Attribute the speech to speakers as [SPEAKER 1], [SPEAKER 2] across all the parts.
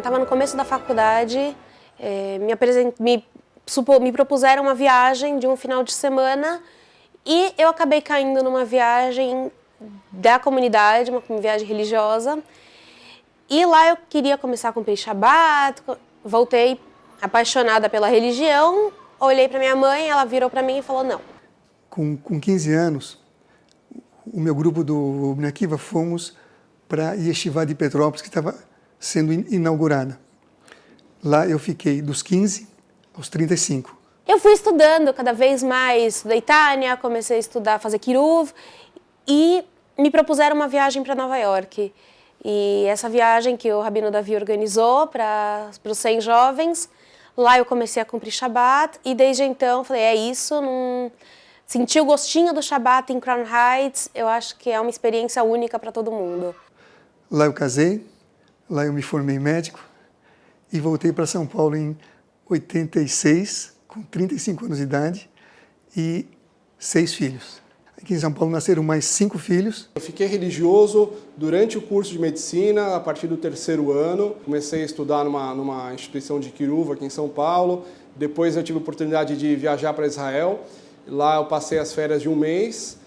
[SPEAKER 1] estava no começo da faculdade, me propuseram uma viagem de um final de semana e eu acabei caindo numa viagem da comunidade, uma viagem religiosa. E lá eu queria começar a cumprir Shabat, voltei apaixonada pela religião, olhei para minha mãe, ela virou para mim e falou não.
[SPEAKER 2] Com 15 anos, o meu grupo do Bnei Akiva fomos para a Yeshiva de Petrópolis, que estava sendo inaugurada. Lá eu fiquei dos 15 aos 35.
[SPEAKER 1] Eu fui estudando cada vez mais, estudei Tânia, comecei a estudar, fazer Kiruv, e me propuseram uma viagem para Nova York. E essa viagem que o Rabino Davi organizou para os 100 jovens, lá eu comecei a cumprir Shabat, e desde então falei, é isso, senti o gostinho do Shabat em Crown Heights, eu acho que é uma experiência única para todo mundo.
[SPEAKER 2] Lá eu casei, lá eu me formei médico e voltei para São Paulo em 86, com 35 anos de idade e 6 filhos. Aqui em São Paulo nasceram mais 5 filhos.
[SPEAKER 3] Eu fiquei religioso durante o curso de medicina, a partir do 3º ano. Comecei a estudar numa instituição de Kiruv aqui em São Paulo. Depois eu tive a oportunidade de viajar para Israel. Lá eu passei as férias de um mês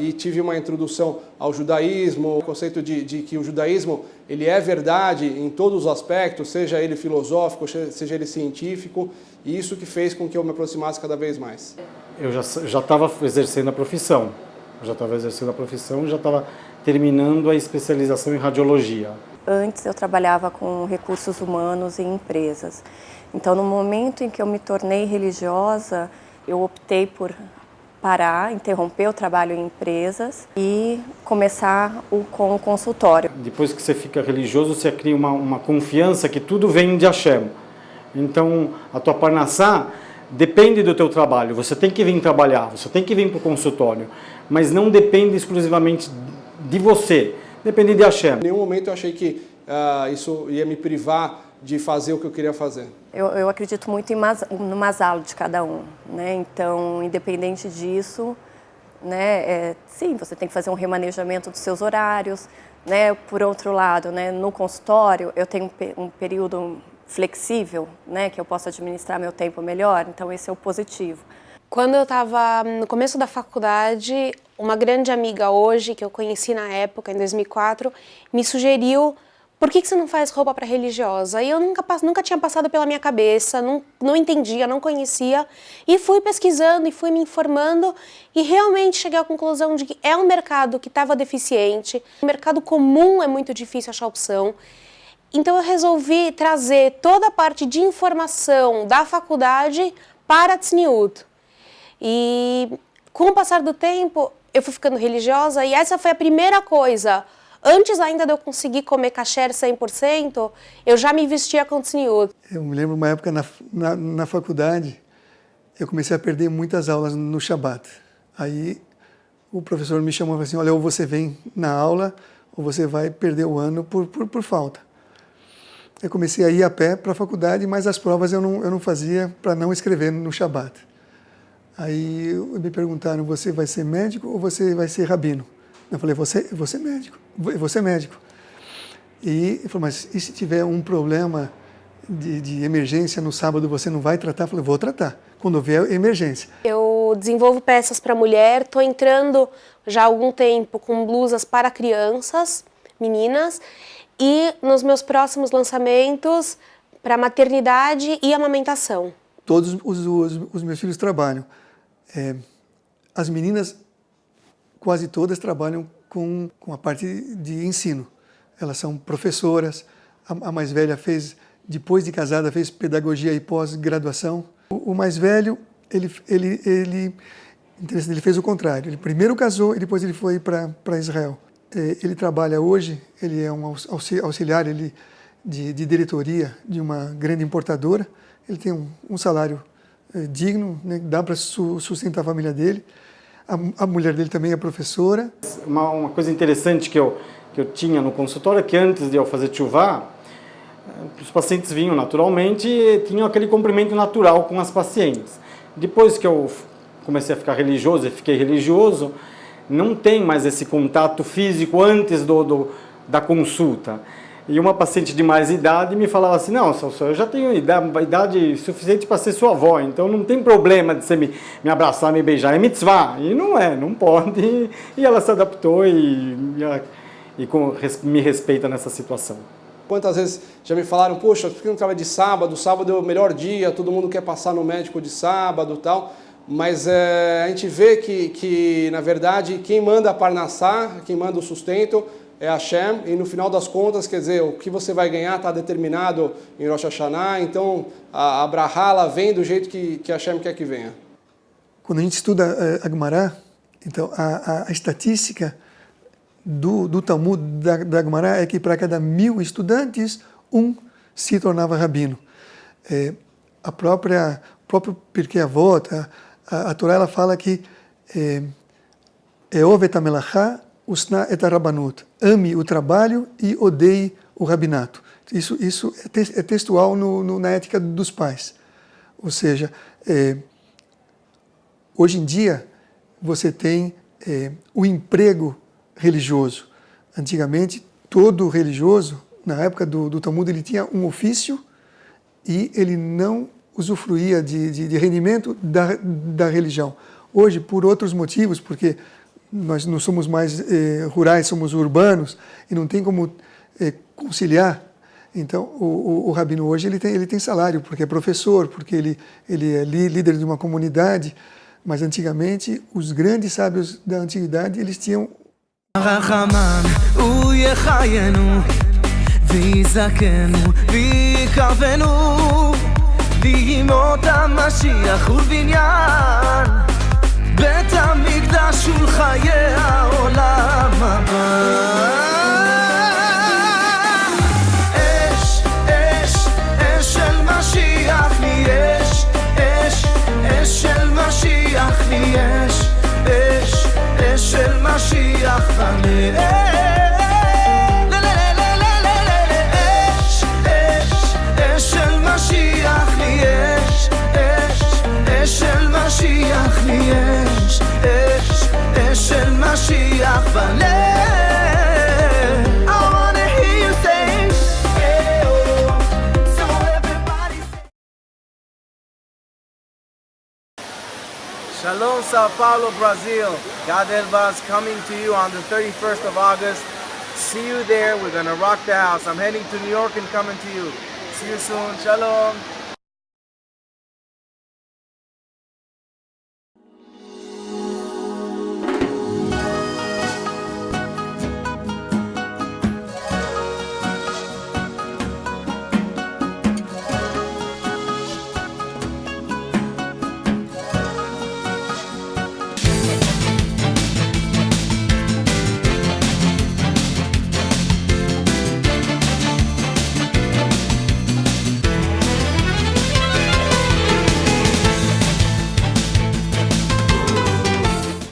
[SPEAKER 3] e tive uma introdução ao judaísmo, o conceito de que o judaísmo ele é verdade em todos os aspectos, seja ele filosófico, seja ele científico, e isso que fez com que eu me aproximasse cada vez mais.
[SPEAKER 4] Eu já estava exercendo a profissão, já estava terminando a especialização em radiologia.
[SPEAKER 5] Antes eu trabalhava com recursos humanos em empresas, então no momento em que eu me tornei religiosa, eu optei por interromper o trabalho em empresas e começar com o consultório.
[SPEAKER 4] Depois que você fica religioso, você cria uma confiança que tudo vem de Hashem. Então, a tua parnassá depende do teu trabalho. Você tem que vir trabalhar, você tem que vir para o consultório, mas não depende exclusivamente de você, depende de Hashem.
[SPEAKER 3] Em nenhum momento eu achei que isso ia me privar de fazer o que eu queria fazer.
[SPEAKER 5] Eu acredito muito no mazal de cada um, né? Então, independente disso, né, sim, você tem que fazer um remanejamento dos seus horários, né? Por outro lado, né, no consultório, eu tenho um período flexível, né, que eu posso administrar meu tempo melhor, então esse é o positivo.
[SPEAKER 1] Quando eu estava no começo da faculdade, uma grande amiga hoje, que eu conheci na época, em 2004, me sugeriu: por que você não faz roupa para religiosa? E eu nunca tinha passado pela minha cabeça, não entendia, não conhecia. E fui pesquisando e fui me informando e realmente cheguei à conclusão de que é um mercado que estava deficiente. O mercado comum é muito difícil achar opção. Então eu resolvi trazer toda a parte de informação da faculdade para a Tzniut. E com o passar do tempo, eu fui ficando religiosa e essa foi a primeira coisa. Antes ainda de eu conseguir comer kasher 100%, eu já me vestia com tzniut.
[SPEAKER 2] Eu me lembro uma época na faculdade, eu comecei a perder muitas aulas no Shabat. Aí o professor me chamou e falou assim, olha, ou você vem na aula, ou você vai perder o ano por falta. Eu comecei a ir a pé para a faculdade, mas as provas eu não fazia para não escrever no Shabat. Aí me perguntaram, você vai ser médico ou você vai ser rabino? Eu falei, vou ser médico. Vou ser médico. E ele falou, mas e se tiver um problema de emergência no sábado, você não vai tratar? Eu falei, vou tratar, quando houver emergência.
[SPEAKER 1] Eu desenvolvo peças para mulher, estou entrando já há algum tempo com blusas para crianças, meninas, e nos meus próximos lançamentos para maternidade e amamentação.
[SPEAKER 2] Todos os meus filhos trabalham. As meninas, quase todas trabalham com a parte de ensino. Elas são professoras, a mais velha depois de casada, fez pedagogia e pós-graduação. O mais velho, ele fez o contrário. Ele primeiro casou e depois ele foi para Israel. Ele trabalha hoje, ele é um auxiliar de diretoria de uma grande importadora. Ele tem um salário digno, né, dá para sustentar a família dele. A mulher dele também é professora.
[SPEAKER 4] Uma coisa interessante que eu tinha no consultório é que antes de eu fazer tchuvá, os pacientes vinham naturalmente e tinham aquele cumprimento natural com as pacientes. Depois que eu comecei a ficar religioso e fiquei religioso, não tem mais esse contato físico antes da consulta. E uma paciente de mais idade me falava assim, não, eu já tenho idade suficiente para ser sua avó, então não tem problema de você me abraçar, me beijar, é mitzvah. E não pode. E ela se adaptou e me respeita nessa situação.
[SPEAKER 3] Quantas vezes já me falaram, poxa, por que não trabalha de sábado? Sábado é o melhor dia, todo mundo quer passar no médico de sábado e tal. Mas a gente vê que, na verdade, quem manda a parnassá, quem manda o sustento é Hashem. E no final das contas, quer dizer, o que você vai ganhar está determinado em Rosh Hashanah. Então, a brahá, ela vem do jeito que Hashem quer que venha.
[SPEAKER 2] Quando a gente estuda a Gemara, então a estatística do Talmud, da Gemara, é que para cada 1000 estudantes, um se tornava rabino. O próprio Pirkei Avot, a Torá, ela fala que Eov et ha-melachá, usna et ha-rabanut. Ame o trabalho e odeie o rabinato. Isso é textual na ética dos pais. Ou seja, hoje em dia, você tem o emprego religioso. Antigamente, todo religioso, na época do Talmud, ele tinha um ofício e ele não usufruía de rendimento da religião. Hoje, por outros motivos, porque nós não somos mais rurais, somos urbanos, e não tem como conciliar. Então, o rabino hoje ele tem salário, porque é professor, porque ele é líder de uma comunidade, mas antigamente, os grandes sábios da antiguidade, eles tinham
[SPEAKER 6] רחמן הוא יחיינו ויזכנו ויקרבנו לימות המשיח ובניין בית המקדש ולחיי העולם הבא אש, אש, אש של משיח לי אש, אש, אש של משיח לי אש, אש אש של משיח בלב אש, אש, אש של משיח לי אש, אש, אש של משיח לי אש, אש, אש של משיח בלב I wanna hear you say so everybody say Shalom, Sao Paulo, Brazil. Gad Elbaz coming to you on the 31st of August. See you there. We're going to rock the house. I'm heading to New York and coming to you. See you soon. Shalom.